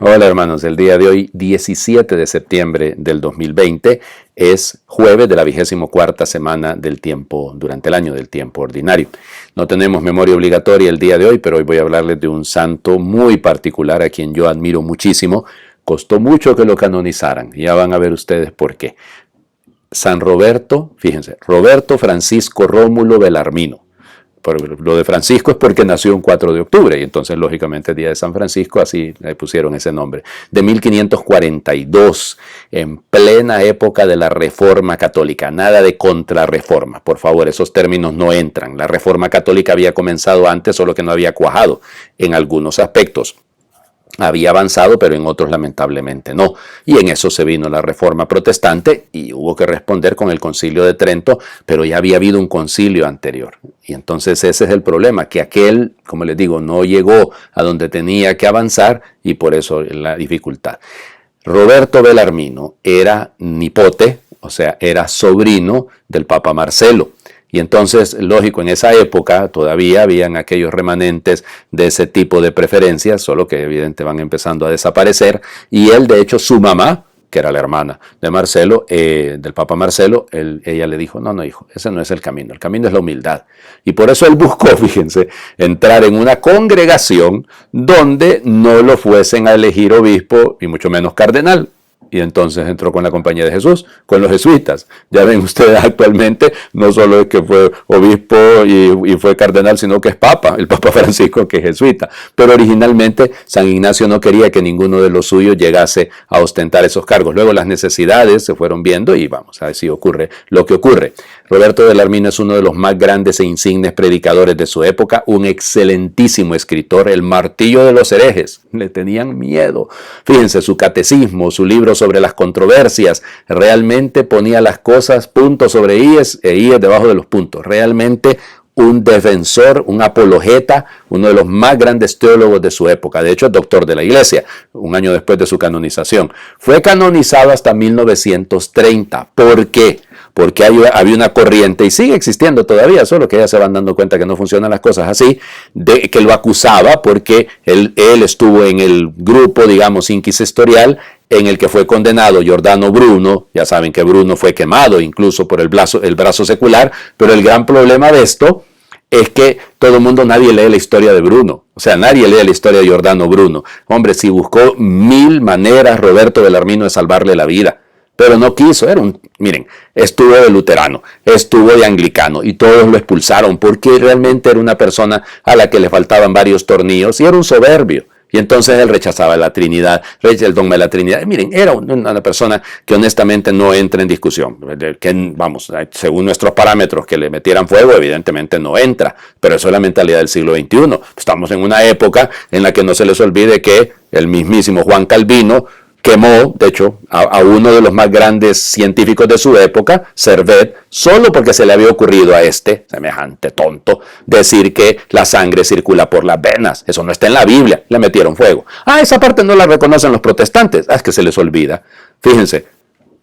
Hola hermanos, el día de hoy, 17 de septiembre del 2020, es jueves de la 24ª semana del tiempo, durante el año del tiempo ordinario. No tenemos memoria obligatoria el día de hoy, pero hoy voy a hablarles de un santo muy particular a quien yo admiro muchísimo. Costó mucho que lo canonizaran, y ya van a ver ustedes por qué. San Roberto, fíjense, Roberto Francisco Rómulo Belarmino. Lo de Francisco es porque nació un 4 de octubre y entonces lógicamente el día de San Francisco así le pusieron ese nombre. De 1542, en plena época de la Reforma Católica, nada de contrarreforma, por favor, esos términos no entran. La Reforma Católica había comenzado antes, solo que no había cuajado en algunos aspectos. Había avanzado, pero en otros lamentablemente no. Y en eso se vino la Reforma Protestante y hubo que responder con el Concilio de Trento, pero ya había habido un concilio anterior. Y entonces ese es el problema, que aquel, como les digo, no llegó a donde tenía que avanzar y por eso la dificultad. Roberto Belarmino era nipote, o sea, era sobrino del Papa Marcelo. Y entonces, lógico, en esa época todavía habían aquellos remanentes de ese tipo de preferencias, solo que evidentemente van empezando a desaparecer. Y él, de hecho, su mamá, que era la hermana de Marcelo, del Papa Marcelo, ella le dijo, no, hijo, ese no es el camino es la humildad. Y por eso él buscó, fíjense, entrar en una congregación donde no lo fuesen a elegir obispo y mucho menos cardenal. Y entonces entró con la Compañía de Jesús, con los jesuitas. Ya ven ustedes actualmente, no solo es que fue obispo y fue cardenal, sino que es papa, el Papa Francisco, que es jesuita. Pero originalmente San Ignacio no quería que ninguno de los suyos llegase a ostentar esos cargos. Luego las necesidades se fueron viendo y vamos a ver si ocurre lo que ocurre. Roberto Belarmino es uno de los más grandes e insignes predicadores de su época, un excelentísimo escritor, el martillo de los herejes. Le tenían miedo. Fíjense, su catecismo, su libro sobre las controversias, realmente ponía las cosas puntos sobre íes e íes debajo de los puntos. Realmente un defensor, un apologeta, uno de los más grandes teólogos de su época. De hecho, es doctor de la Iglesia, un año después de su canonización. Fue canonizado hasta 1930. ¿Por qué? Porque había una corriente, y sigue existiendo todavía, solo que ya se van dando cuenta que no funcionan las cosas así, de que lo acusaba porque él estuvo en el grupo, digamos, inquisitorial, en el que fue condenado Giordano Bruno. Ya saben que Bruno fue quemado incluso por el brazo secular, pero el gran problema de esto es que nadie lee la historia de Bruno. O sea, nadie lee la historia de Giordano Bruno. Hombre, si buscó 1000 maneras Roberto Belarmino de salvarle la vida, pero no quiso. Miren, estuvo de luterano, estuvo de anglicano y todos lo expulsaron porque realmente era una persona a la que le faltaban varios tornillos y era un soberbio. Y entonces él rechazaba la Trinidad, el dogma de la Trinidad. Miren, era una persona que honestamente no entra en discusión. Que, vamos, según nuestros parámetros, que le metieran fuego, evidentemente no entra. Pero eso es la mentalidad del siglo XXI. Estamos en una época en la que no se les olvide que el mismísimo Juan Calvino quemó, de hecho, a uno de los más grandes científicos de su época, Servet, solo porque se le había ocurrido a semejante tonto, decir que la sangre circula por las venas. Eso no está en la Biblia. Le metieron fuego. Esa parte no la reconocen los protestantes. Es que se les olvida. Fíjense,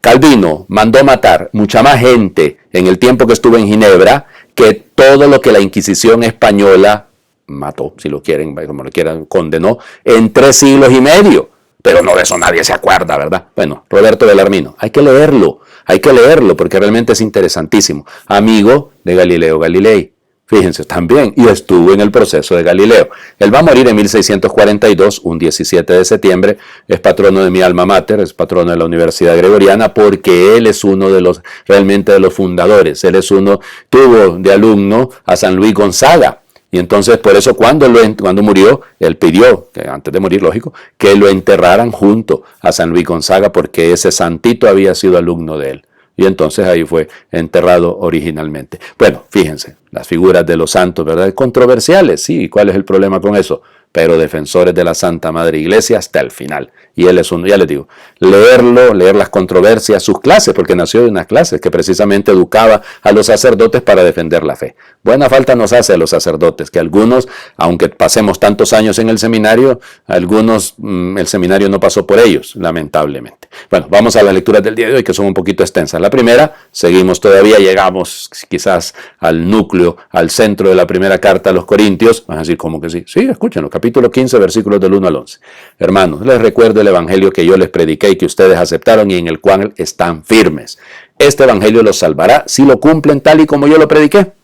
Calvino mandó matar mucha más gente en el tiempo que estuvo en Ginebra que todo lo que la Inquisición española mató, si lo quieren, como lo quieran, condenó, en 3 siglos y medio. Pero no, de eso nadie se acuerda, ¿verdad? Bueno, Roberto Belarmino, hay que leerlo porque realmente es interesantísimo. Amigo de Galileo Galilei, fíjense, también, y estuvo en el proceso de Galileo. Él va a morir en 1642, un 17 de septiembre, es patrono de mi alma mater, es patrono de la Universidad Gregoriana, porque él es uno de los, realmente de los fundadores. Tuvo de alumno a San Luis Gonzaga. Y entonces, por eso, cuando murió, él pidió, que antes de morir, lógico, que lo enterraran junto a San Luis Gonzaga, porque ese santito había sido alumno de él. Y entonces ahí fue enterrado originalmente. Bueno, fíjense, las figuras de los santos, ¿verdad? Controversiales, sí, ¿cuál es el problema con eso? Pero defensores de la Santa Madre Iglesia hasta el final. Y él es uno, ya les digo, leer las controversias, sus clases, porque nació de unas clases que precisamente educaba a los sacerdotes para defender la fe. Buena falta nos hace a los sacerdotes, que algunos, aunque pasemos tantos años en el seminario, el seminario no pasó por ellos, lamentablemente. Bueno, vamos a las lecturas del día de hoy, que son un poquito extensas. La primera, llegamos quizás al núcleo, al centro de la primera carta a los Corintios. Van a decir, ¿cómo que sí? Sí, escúchenlo, capítulo capítulo 15, versículos del 1 al 11. Hermanos, les recuerdo el evangelio que yo les prediqué y que ustedes aceptaron y en el cual están firmes. Este evangelio los salvará si lo cumplen tal y como yo lo prediqué.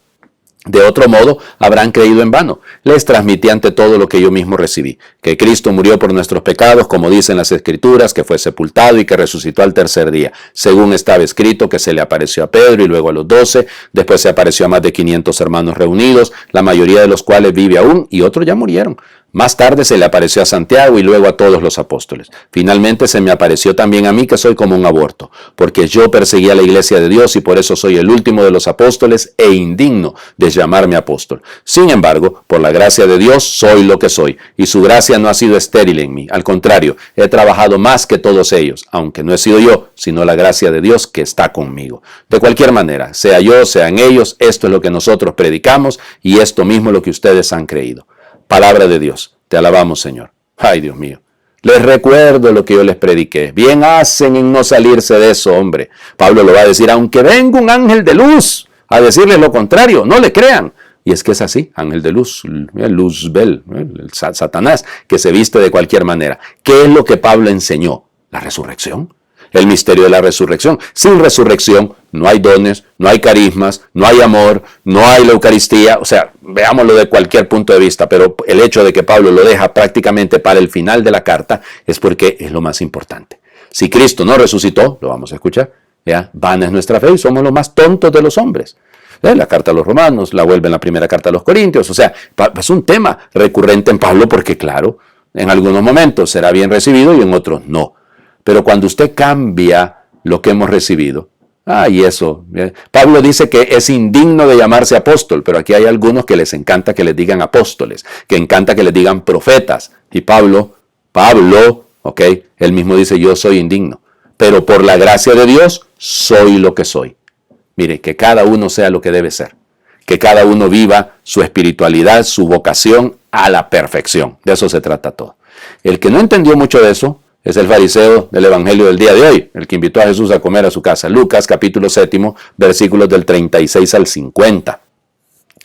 De otro modo, habrán creído en vano. Les transmití ante todo lo que yo mismo recibí, que Cristo murió por nuestros pecados, como dicen las Escrituras, que fue sepultado y que resucitó al tercer día, según estaba escrito, que se le apareció a Pedro y luego a los 12, después se apareció a más de 500 hermanos reunidos, la mayoría de los cuales vive aún y otros ya murieron. Más tarde se le apareció a Santiago y luego a todos los apóstoles. Finalmente se me apareció también a mí, que soy como un aborto, porque yo perseguí a la iglesia de Dios y por eso soy el último de los apóstoles e indigno de llamarme apóstol. Sin embargo, por la gracia de Dios soy lo que soy, y su gracia no ha sido estéril en mí. Al contrario, he trabajado más que todos ellos, aunque no he sido yo, sino la gracia de Dios que está conmigo. De cualquier manera, sea yo, sean ellos, esto es lo que nosotros predicamos y esto mismo es lo que ustedes han creído. Palabra de Dios. Te alabamos, Señor. Ay, Dios mío. Les recuerdo lo que yo les prediqué. Bien hacen en no salirse de eso, hombre. Pablo lo va a decir, aunque venga un ángel de luz a decirles lo contrario, no le crean. Y es que es así, ángel de luz, Luzbel, el Satanás, que se viste de cualquier manera. ¿Qué es lo que Pablo enseñó? La resurrección. El misterio de la resurrección. Sin resurrección no hay dones, no hay carismas, no hay amor, no hay la Eucaristía. O sea, veámoslo de cualquier punto de vista, pero el hecho de que Pablo lo deja prácticamente para el final de la carta es porque es lo más importante. Si Cristo no resucitó, lo vamos a escuchar, ¿ya? Vana es nuestra fe y somos los más tontos de los hombres. La carta a los romanos, la vuelve en la primera carta a los corintios. O sea, es un tema recurrente en Pablo porque, claro, en algunos momentos será bien recibido y en otros no. Pero cuando usted cambia lo que hemos recibido, y eso, Pablo dice que es indigno de llamarse apóstol, pero aquí hay algunos que les encanta que les digan apóstoles, que encanta que les digan profetas. Y Pablo, ok, él mismo dice, yo soy indigno, pero por la gracia de Dios soy lo que soy. Mire, que cada uno sea lo que debe ser, que cada uno viva su espiritualidad, su vocación a la perfección. De eso se trata todo. El que no entendió mucho de eso es el fariseo del evangelio del día de hoy, el que invitó a Jesús a comer a su casa. Lucas capítulo 7, versículos del 36 al 50.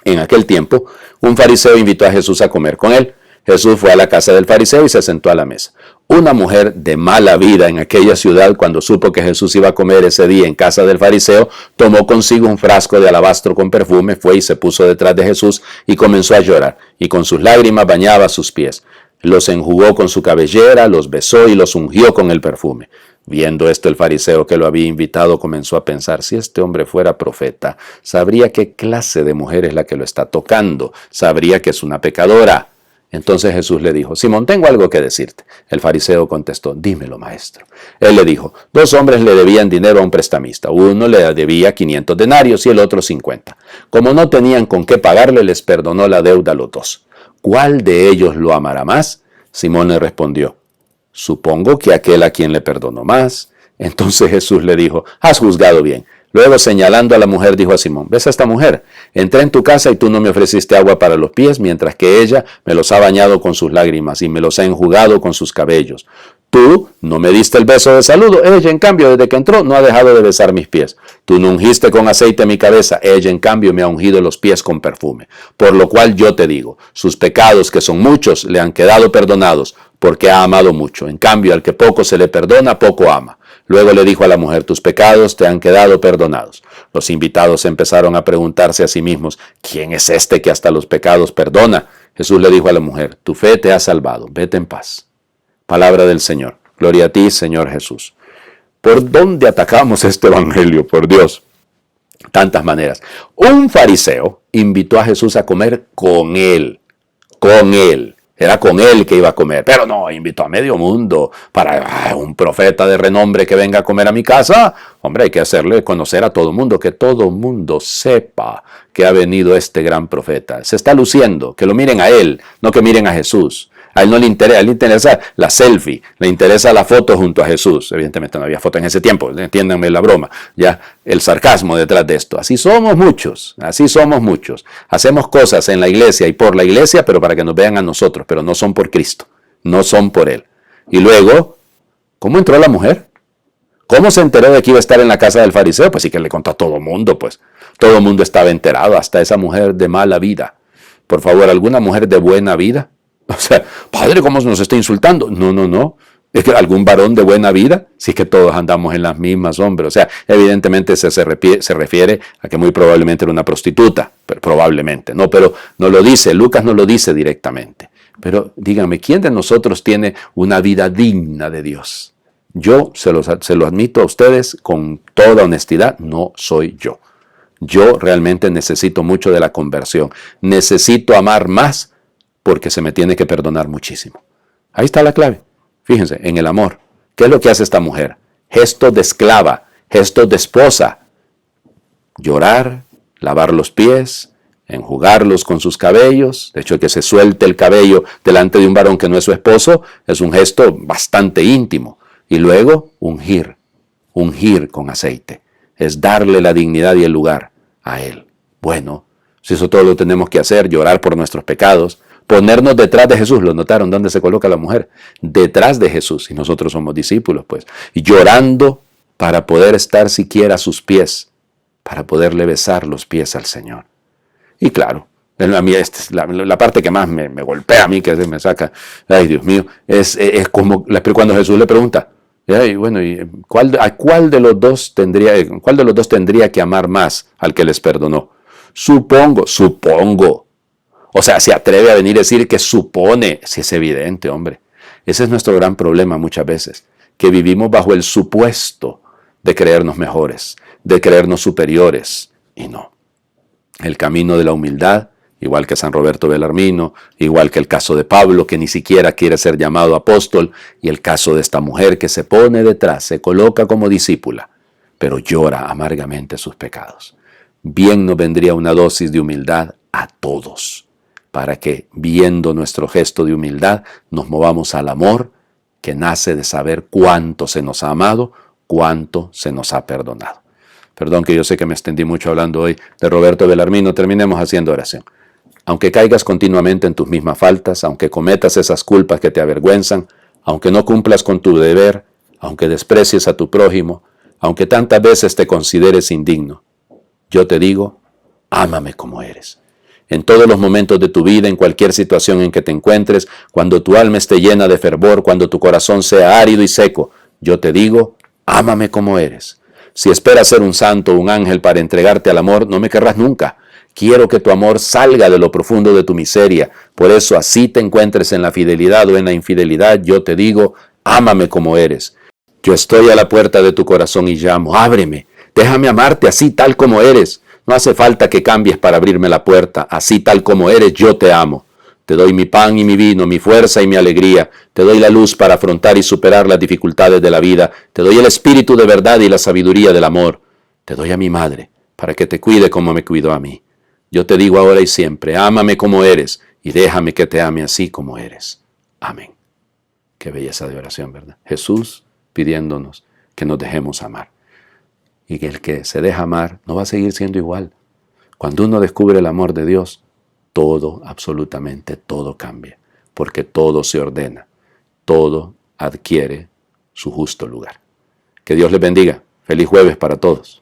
En aquel tiempo, un fariseo invitó a Jesús a comer con él. Jesús fue a la casa del fariseo y se sentó a la mesa. Una mujer de mala vida en aquella ciudad, cuando supo que Jesús iba a comer ese día en casa del fariseo, tomó consigo un frasco de alabastro con perfume, fue y se puso detrás de Jesús y comenzó a llorar, y con sus lágrimas bañaba sus pies. Los enjugó con su cabellera, los besó y los ungió con el perfume. Viendo esto, el fariseo que lo había invitado comenzó a pensar, si este hombre fuera profeta, sabría qué clase de mujer es la que lo está tocando, sabría que es una pecadora. Entonces Jesús le dijo, Simón, tengo algo que decirte. El fariseo contestó, dímelo, maestro. Él le dijo, 2 hombres le debían dinero a un prestamista. Uno le debía 500 denarios y el otro 50. Como no tenían con qué pagarle, les perdonó la deuda a los 2. ¿Cuál de ellos lo amará más? Simón le respondió, supongo que aquel a quien le perdonó más. Entonces Jesús le dijo, has juzgado bien. Luego, señalando a la mujer, dijo a Simón, ¿ves a esta mujer? Entré en tu casa y tú no me ofreciste agua para los pies, mientras que ella me los ha bañado con sus lágrimas y me los ha enjugado con sus cabellos. Tú no me diste el beso de saludo, ella en cambio desde que entró no ha dejado de besar mis pies. Tú no ungiste con aceite mi cabeza, ella en cambio me ha ungido los pies con perfume. Por lo cual yo te digo, sus pecados que son muchos le han quedado perdonados, porque ha amado mucho. En cambio al que poco se le perdona, poco ama. Luego le dijo a la mujer, tus pecados te han quedado perdonados. Los invitados empezaron a preguntarse a sí mismos, ¿quién es este que hasta los pecados perdona? Jesús le dijo a la mujer, tu fe te ha salvado, vete en paz. Palabra del Señor. Gloria a ti, Señor Jesús. ¿Por dónde atacamos este evangelio? Por Dios. Tantas maneras. Un fariseo invitó a Jesús a comer con él. Con él. Era con él que iba a comer. Pero no, invitó a medio mundo para un profeta de renombre que venga a comer a mi casa. Hombre, hay que hacerle conocer a todo el mundo, que todo el mundo sepa que ha venido este gran profeta. Se está luciendo, que lo miren a él, no que miren a Jesús. A él no le interesa la selfie, le interesa la foto junto a Jesús. Evidentemente no había foto en ese tiempo, entiéndanme la broma, ya el sarcasmo detrás de esto. Así somos muchos. Hacemos cosas en la iglesia y por la iglesia, pero para que nos vean a nosotros, pero no son por Cristo, no son por Él. Y luego, ¿cómo entró la mujer? ¿Cómo se enteró de que iba a estar en la casa del fariseo? Pues sí que le contó a todo el mundo, pues. Todo el mundo estaba enterado, hasta esa mujer de mala vida. Por favor, ¿alguna mujer de buena vida? O sea, padre, ¿cómo nos está insultando? No, no, no. Es que algún varón de buena vida, sí es que todos andamos en las mismas, hombre. O sea, evidentemente se refiere a que muy probablemente era una prostituta, pero probablemente, ¿no? Pero no lo dice, Lucas no lo dice directamente. Pero díganme, ¿quién de nosotros tiene una vida digna de Dios? Yo se lo admito a ustedes con toda honestidad, no soy yo. Yo realmente necesito mucho de la conversión. Necesito amar más porque se me tiene que perdonar muchísimo. Ahí está la clave. Fíjense, en el amor. ¿Qué es lo que hace esta mujer? Gestos de esclava, gestos de esposa. Llorar, lavar los pies, enjugarlos con sus cabellos. De hecho, el que se suelte el cabello delante de un varón que no es su esposo es un gesto bastante íntimo. Y luego, ungir con aceite. Es darle la dignidad y el lugar a él. Bueno, si eso todo lo tenemos que hacer, llorar por nuestros pecados, ponernos detrás de Jesús. ¿Lo notaron dónde se coloca la mujer? Detrás de Jesús. Y nosotros somos discípulos, pues. Y llorando para poder estar siquiera a sus pies, para poderle besar los pies al Señor. Y claro, a mí la parte que más me golpea a mí, que me saca, ay Dios mío, es como cuando Jesús le pregunta, y bueno, ¿cuál de los dos tendría que amar más al que les perdonó? Supongo. O sea, se atreve a venir a decir que supone, si es evidente, hombre. Ese es nuestro gran problema muchas veces, que vivimos bajo el supuesto de creernos mejores, de creernos superiores, y no. El camino de la humildad, igual que San Roberto Bellarmino, igual que el caso de Pablo, que ni siquiera quiere ser llamado apóstol, y el caso de esta mujer que se pone detrás, se coloca como discípula, pero llora amargamente sus pecados. Bien nos vendría una dosis de humildad a todos, para que, viendo nuestro gesto de humildad, nos movamos al amor que nace de saber cuánto se nos ha amado, cuánto se nos ha perdonado. Perdón que yo sé que me extendí mucho hablando hoy de Roberto Bellarmino, terminemos haciendo oración. Aunque caigas continuamente en tus mismas faltas, aunque cometas esas culpas que te avergüenzan, aunque no cumplas con tu deber, aunque desprecies a tu prójimo, aunque tantas veces te consideres indigno, yo te digo, ámame como eres. En todos los momentos de tu vida, en cualquier situación en que te encuentres, cuando tu alma esté llena de fervor, cuando tu corazón sea árido y seco, yo te digo, ámame como eres. Si esperas ser un santo o un ángel para entregarte al amor, no me querrás nunca. Quiero que tu amor salga de lo profundo de tu miseria. Por eso, así te encuentres en la fidelidad o en la infidelidad, yo te digo, ámame como eres. Yo estoy a la puerta de tu corazón y llamo, ábreme, déjame amarte así tal como eres. No hace falta que cambies para abrirme la puerta, así tal como eres, yo te amo. Te doy mi pan y mi vino, mi fuerza y mi alegría. Te doy la luz para afrontar y superar las dificultades de la vida. Te doy el espíritu de verdad y la sabiduría del amor. Te doy a mi madre para que te cuide como me cuidó a mí. Yo te digo ahora y siempre, ámame como eres y déjame que te ame así como eres. Amén. Qué belleza de oración, ¿verdad? Jesús pidiéndonos que nos dejemos amar. Y que el que se deja amar no va a seguir siendo igual. Cuando uno descubre el amor de Dios, todo, absolutamente todo cambia, porque todo se ordena, todo adquiere su justo lugar. Que Dios les bendiga. Feliz jueves para todos.